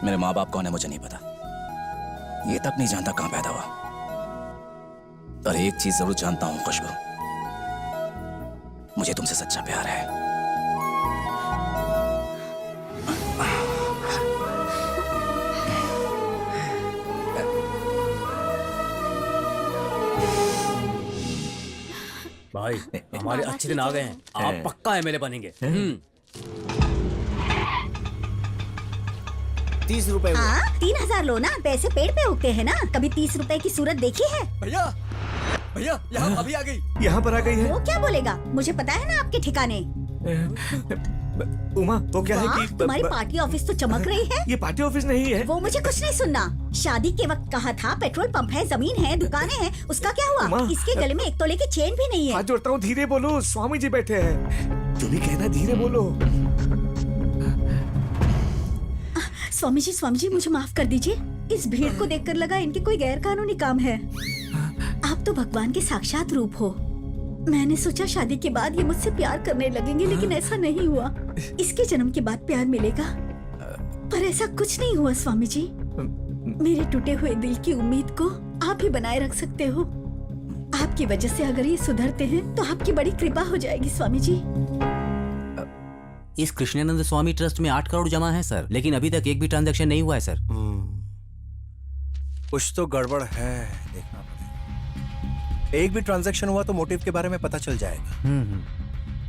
मेरे माँ बाप कौन है मुझे नहीं पता, ये तक नहीं जानता कहां पैदा हुआ। पर एक चीज जरूर जानता हूं खुशबू, मुझे तुमसे सच्चा प्यार है। भाई हमारे अच्छे दिन आ गए हैं, आप पक्का एमएलए बनेंगे। 30 रुपए। हाँ 3000 लो ना, पैसे पेड़ पे उगते हैं ना। कभी 30 रुपए की सूरत देखी है? भैया भैया यहाँ अभी आ गई, यहाँ पर आ गई है। वो क्या बोलेगा, मुझे पता है ना आपके ठिकाने। उमा वो क्या है कि तुम्हारी पार्टी ऑफिस तो चमक रही है। ये पार्टी ऑफिस नहीं है। वो मुझे कुछ नहीं सुनना। शादी के वक्त कहा था पेट्रोल पंप है, जमीन है, दुकानें हैं, उसका क्या हुआ? इसके गले में 1 तोले की चेन भी नहीं है। हाथ जोड़ता हूँ, धीरे बोलो, स्वामी जी बैठे हैं। जो भी कहना धीरे बोलो। स्वामी जी मुझे माफ कर दीजिए। इस भीड़ को देखकर लगा इनके कोई गैर कानूनी काम है। आप तो भगवान के साक्षात रूप हो। मैंने सोचा शादी के बाद ये मुझसे प्यार करने लगेंगे, लेकिन ऐसा नहीं हुआ। इसके जन्म के बाद प्यार मिलेगा, पर ऐसा कुछ नहीं हुआ स्वामी जी। मेरे टूटे हुए दिल की उम्मीद को आप ही बनाए रख सकते हो। आपकी वजह से अगर ये सुधरते हैं तो आपकी बड़ी कृपा हो जाएगी स्वामी जी। इस कृष्णानंद स्वामी ट्रस्ट में 8 करोड़ जमा है सर, लेकिन अभी तक एक भी ट्रांजैक्शन नहीं हुआ है सर। कुछ तो गड़बड़ है, देखना पड़ेगा। एक भी ट्रांजैक्शन हुआ तो मोटिव के बारे में पता चल जाएगा।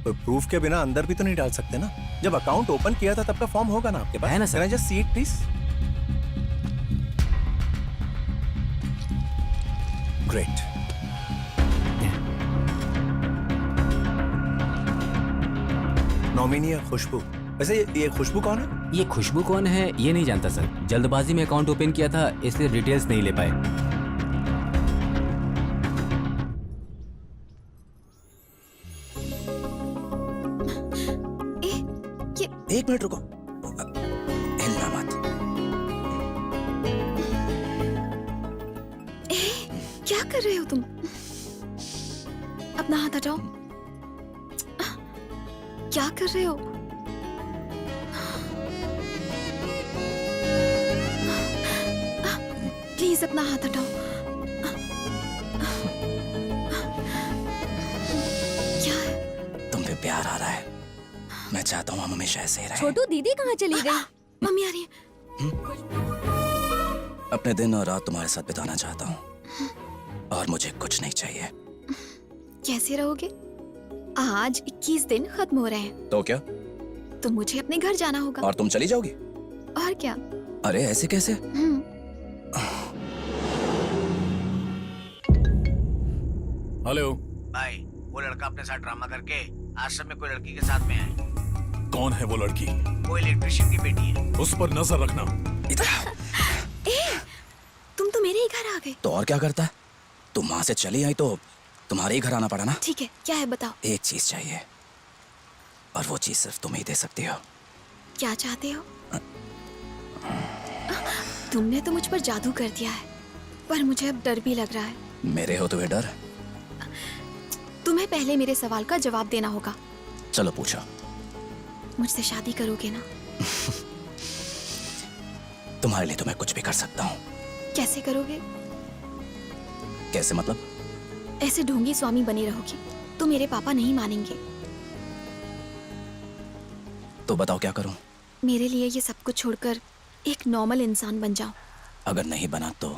कोई प्रूफ के बिना अंदर भी तो नहीं डाल सकते ना। जब अकाउंट ओपन किया था तब का फॉर्म होगा ना आपके पास? है ना sir. Just see it please. Great. Nominee है खुशबू। वैसे ये खुशबू कौन है? ये खुशबू कौन है ये नहीं जानता सर, जल्दबाजी में अकाउंट ओपन किया था इसलिए डिटेल्स नहीं ले पाए। एक मिनट रुको, हिलना मत। क्या कर रहे हो तुम? अपना हाथ हटाओ। क्या कर रहे हो? प्लीज अपना हाथ हटाओ। क्या है? तुम पे प्यार आ रहा है। मैं चाहता हूँ हम हमेशा ऐसे ही रहें। छोटू दीदी कहाँ चली गई? मम्मी आ रही है। अपने दिन और रात तुम्हारे साथ बिताना चाहता हूँ, और मुझे कुछ नहीं चाहिए। कैसे रहोगे? आज 21 दिन खत्म हो रहे हैं। तो क्या? तो मुझे अपने घर जाना होगा। और तुम चली जाओगी? और क्या? अरे ऐसे कैसे? हेलो भाई, वो लड़का अपने साथ ड्रामा करके आश्रम में कोई लड़की के साथ में है। कौन है वो लड़की? वो इलेक्ट्रिशियन की बेटी है। उस पर नजर रखना। तुम तो मेरे ही घर आ गए। तो और क्या करता है? तुम वहां से चली आई तो तुम्हारे ही घर आना पड़ा ना। ठीक है, क्या है बताओ। एक चीज चाहिए, और वो चीज सिर्फ तुम ही दे सकती हो। क्या चाहते हो? तुमने तो मुझ पर जादू कर दिया है, पर मुझे अब डर भी लग रहा है। मेरे हो तुम्हें डर? तुम्हें पहले मेरे सवाल का जवाब देना होगा। चलो पूछो। मुझसे शादी करोगे ना? तुम्हारे लिए तो मैं कुछ भी कर सकता हूँ। कैसे करोगे? कैसे मतलब? ऐसे ढोंगी स्वामी बनी रहोगी तो मेरे पापा नहीं मानेंगे। तो बताओ क्या करूं? मेरे लिए ये सब कुछ छोड़कर एक नॉर्मल इंसान बन जाओ। अगर नहीं बना तो?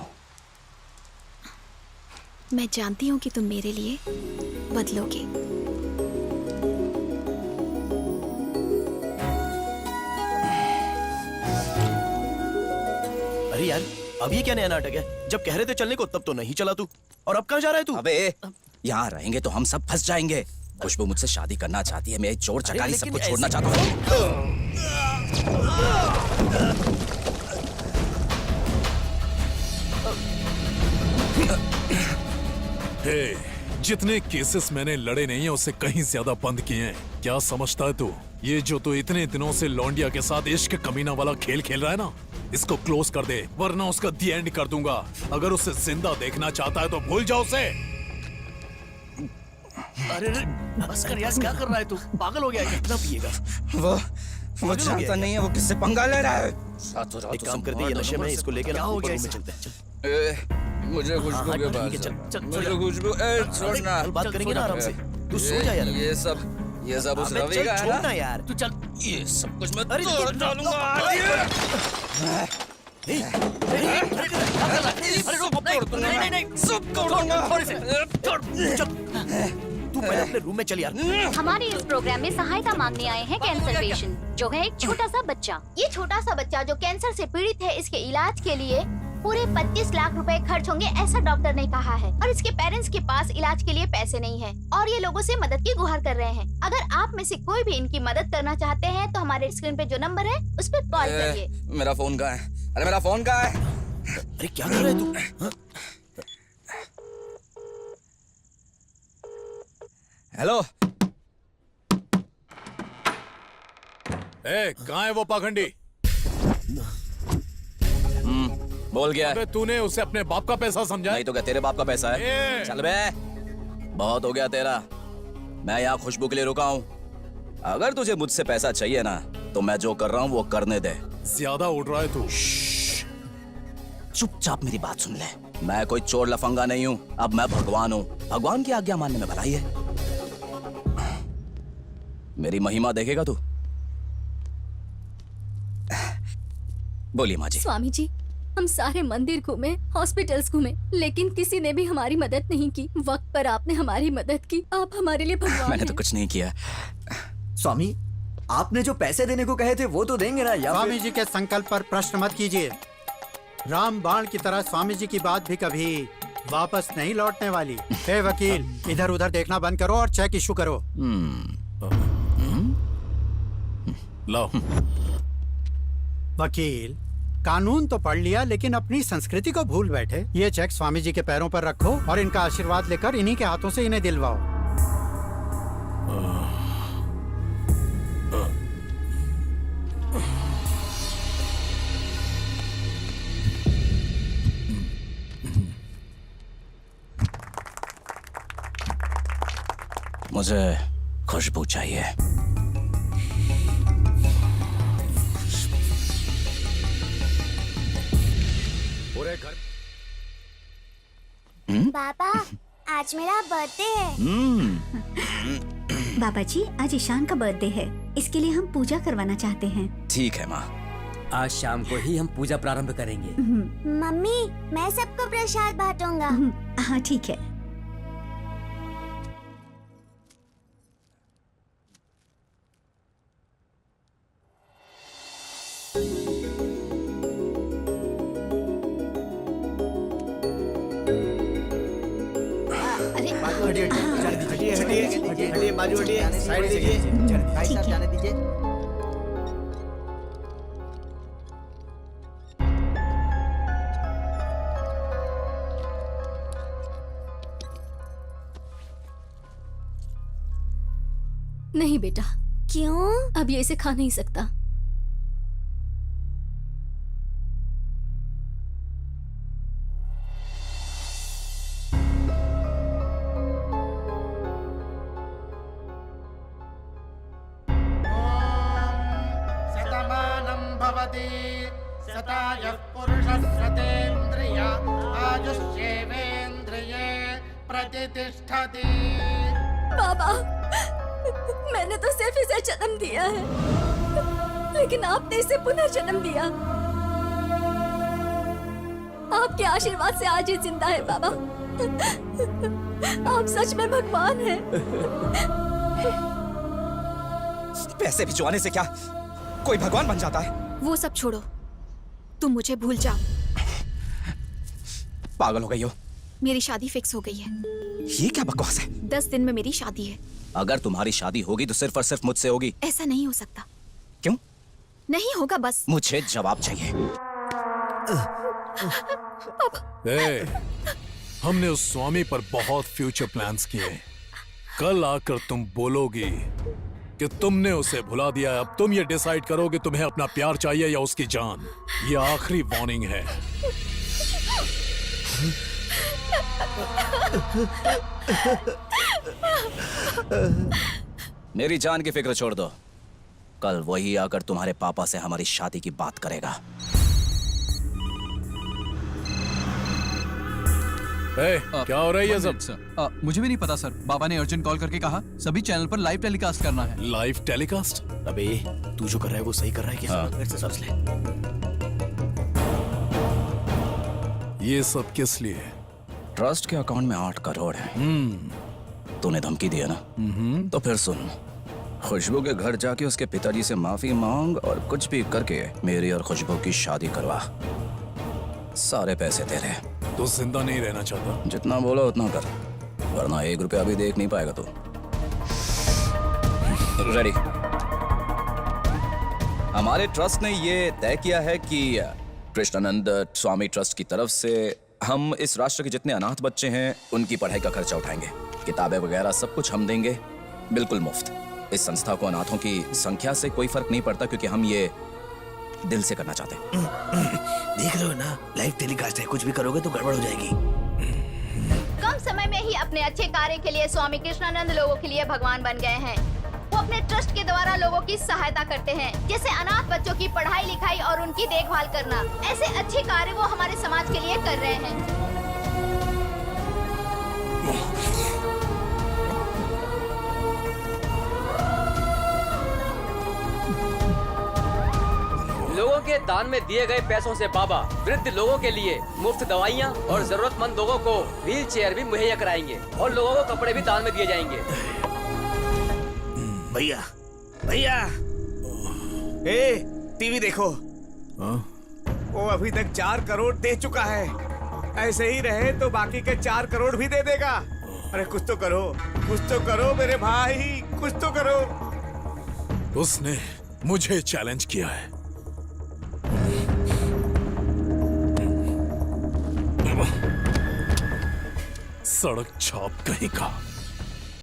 मैं जानती हूँ कि तुम मेरे लिए बदलोगे। अरे यार, अब ये क्या नया नाटक है? जब कह रहे थे चलने को तब तो नहीं चला तू, और अब कहाँ जा रहा है तू? अबे यहाँ रहेंगे तो हम सब फंस जाएंगे। खुशबू मुझसे शादी करना चाहती है, मैं चोर चकारी सब कुछ छोड़ना चाहता हूँ। हे, जितने केसेस मैंने लड़े नहीं है उससे कहीं ज्यादा बंद किए हैं। क्या समझता है तू? ये जो तू इतने दिनों से लौंडिया के साथ इश्क कमीना वाला खेल खेल रहा है ना, इसको क्लोज कर दे, वरना उसका दी एंड कर दूंगा। अगर उसे जिंदा देखना चाहता है तो भूल जाओ उसे। अरे बस कर यार, क्या कर रहा है तू? पागल हो गया? कितना पिएगा? वो जानता नहीं है वो किससे पंगा ले रहा है। एक काम करते हैं, ये नशे में इसको लेके ना ऊपर रूम में चलते हैं। चल मुझे खुशबू हाँ, के ठीक है, पास चल, चल, मुझे चल। खुशबू छोड़ना कल बात करेंगे ना आराम से। तू सो जा यार। ये सब उस अबे रवि चल, का है छोड़ ना? ना यार, तू चल। ये सब कुछ मैं अरे तोड़ डालूंगा आज। सब तोड़ दूंगा। तू पहले अपने रूम में चल यार। हमारे इस प्रोग्राम में सहायता मांगने आए हैं कैंसर पेशेंट, जो है एक छोटा सा बच्चा। ये छोटा सा बच्चा जो कैंसर से पीड़ित है, इसके इलाज के लिए पूरे 25 लाख रुपए खर्च होंगे, ऐसा डॉक्टर ने कहा है। और इसके पेरेंट्स के पास इलाज के लिए पैसे नहीं है और ये लोगों से मदद की गुहार कर रहे हैं। अगर आप में से कोई भी इनकी मदद करना चाहते हैं तो हमारे स्क्रीन पे जो नंबर है उस पर कॉल करिए। मेरा फोन कहाँ है? अरे मेरा फोन कहाँ है? अरे क्या कर रहा है तू? हाँ? हेलो। कहाँ है वो पाखंडी? बोल गया। अबे तूने उसे अपने बाप का पैसा समझा? नहीं तो क्या तेरे बाप का पैसा है? ए! चल बे, बहुत हो गया तेरा। मैं यहाँ खुशबू के लिए रुका हूँ। अगर तुझे मुझसे पैसा चाहिए ना तो मैं जो कर रहा हूँ वो करने दे। ज्यादा उड़ रहा है तू। चुपचाप मेरी बात सुन ले। मैं कोई चोर लफंगा नहीं हूँ। अब मैं भगवान हूँ। भगवान की आज्ञा मानने में भलाई है। मेरी महिमा देखेगा तू? बोलिए माँ जी। स्वामी जी, हम सारे मंदिर घूमे, हॉस्पिटल्स घूमे, लेकिन किसी ने भी हमारी मदद नहीं की। वक्त पर आपने हमारी मदद की। आप हमारे लिए भगवान मैंने हैं। तो कुछ नहीं किया। स्वामी, आपने जो पैसे देने को कहे थे वो तो देंगे ना? या स्वामी जी के संकल्प पर प्रश्न मत कीजिए। राम बाण की तरह स्वामी जी की बात भी कभी वापस नहीं लौटने वाली। हे वकील, इधर उधर देखना बंद करो और चेक इशू करो। लाओ। वकील, कानून तो पढ़ लिया लेकिन अपनी संस्कृति को भूल बैठे। ये चेक स्वामी जी के पैरों पर रखो और इनका आशीर्वाद लेकर इन्हीं के हाथों से इन्हें दिलवाओ। मुझे खुशबू चाहिए। पूरे घर। पापा, आज मेरा बर्थडे है। बाबा जी, आज ईशान का बर्थडे है, इसके लिए हम पूजा करवाना चाहते हैं। ठीक है माँ। आज शाम को ही हम पूजा प्रारंभ करेंगे। मम्मी, मैं सबको प्रसाद बांटूंगा। हाँ ठीक है। हटिए, बाजू हटिए, साइड दीजिए। भाई साहब जाने दीजिए। नहीं बेटा। क्यों? अब ये इसे खा नहीं सकता। शतमानं भवति शतायुः पुरुषः शतेन्द्रिय आयुष्येवेन्द्रिये प्रतितिष्ठति। बाबा, मैंने तो सिर्फ इसे जन्म दिया है, लेकिन आपने इसे पुनः जन्म दिया। आपके आशीर्वाद से आज ये जिंदा है बाबा। आप सच में भगवान हैं। पैसे भिजवाने से क्या कोई भगवान बन जाता है? वो सब छोड़ो, तुम मुझे भूल जाओ। पागल हो गई हो? मेरी शादी फिक्स हो गई है। ये क्या बकवास है? 10 दिन में मेरी शादी है। अगर तुम्हारी शादी होगी तो सिर्फ और सिर्फ मुझसे होगी। ऐसा नहीं हो सकता। क्यों? नहीं होगा बस। मुझे जवाब चाहिए। हमने उस स्वामी पर बहुत फ्यूचर प्लान्स किए। कल आकर तुम बोलोगी कि तुमने उसे भुला दिया। अब तुम ये डिसाइड करोगे तुम्हें अपना प्यार चाहिए या उसकी जान। ये आखिरी वार्निंग है। मेरी जान की फिक्र छोड़ दो। कल वही आकर तुम्हारे पापा से हमारी शादी की बात करेगा। क्या हो रहा है ये सब? मुझे भी नहीं पता सर। बाबा ने अर्जेंट कॉल करके कहा सभी चैनल पर लाइव टेलीकास्ट करना है। Live telecast? अबे तू जो कर रहा है वो सही कर रहा है क्या? हाँ। समझ ले। ये सब किस लिए? ट्रस्ट के अकाउंट में 8 करोड़ है। तूने धमकी दिया ना? तो फिर सुन, खुशबू के घर जाके उसके पिताजी से माफी मांग और कुछ भी करके मेरी और खुशबू की शादी करवा। सारे पैसे तेरे। तो जिंदा नहीं रहना चाहता? जितना बोला उतना कर, वरना 1 रुपया भी देख नहीं पाएगा तू। रेडी? हमारे ट्रस्ट ने ये तय किया है कि कृष्णानंद स्वामी ट्रस्ट की तरफ से हम इस राष्ट्र के जितने अनाथ बच्चे हैं उनकी पढ़ाई का खर्चा उठाएंगे। किताबें वगैरह सब कुछ हम देंगे, बिल्कुल मुफ्त। इस संस्था को अनाथों की संख्या से कोई फर्क नहीं पड़ता, क्योंकि हम ये दिल से करना चाहते हैं। देख रहे हो ना, लाइव टेलीकास्ट है, कुछ भी करोगे तो गड़बड़ हो जाएगी। कम समय में ही अपने अच्छे कार्य के लिए स्वामी कृष्णानंद लोगों के लिए भगवान बन गए हैं। वो अपने ट्रस्ट के द्वारा लोगों की सहायता करते हैं, जैसे अनाथ बच्चों की पढ़ाई लिखाई और उनकी देखभाल करना। ऐसे अच्छे कार्य वो हमारे समाज के लिए कर रहे हैं। लोगों के दान में दिए गए पैसों से बाबा वृद्ध लोगों के लिए मुफ्त दवाइयाँ और जरूरतमंद लोगों को व्हील चेयर भी मुहैया कराएंगे और लोगों को कपड़े भी दान में दिए जाएंगे। भैया भैया, टीवी देखो। वो अभी तक 4 करोड़ दे चुका है। ऐसे ही रहे तो बाकी के 4 करोड़ भी दे देगा। अरे कुछ तो करो, कुछ तो करो मेरे भाई, कुछ तो करो। उसने मुझे चैलेंज किया है। सड़क छाप कहीं का।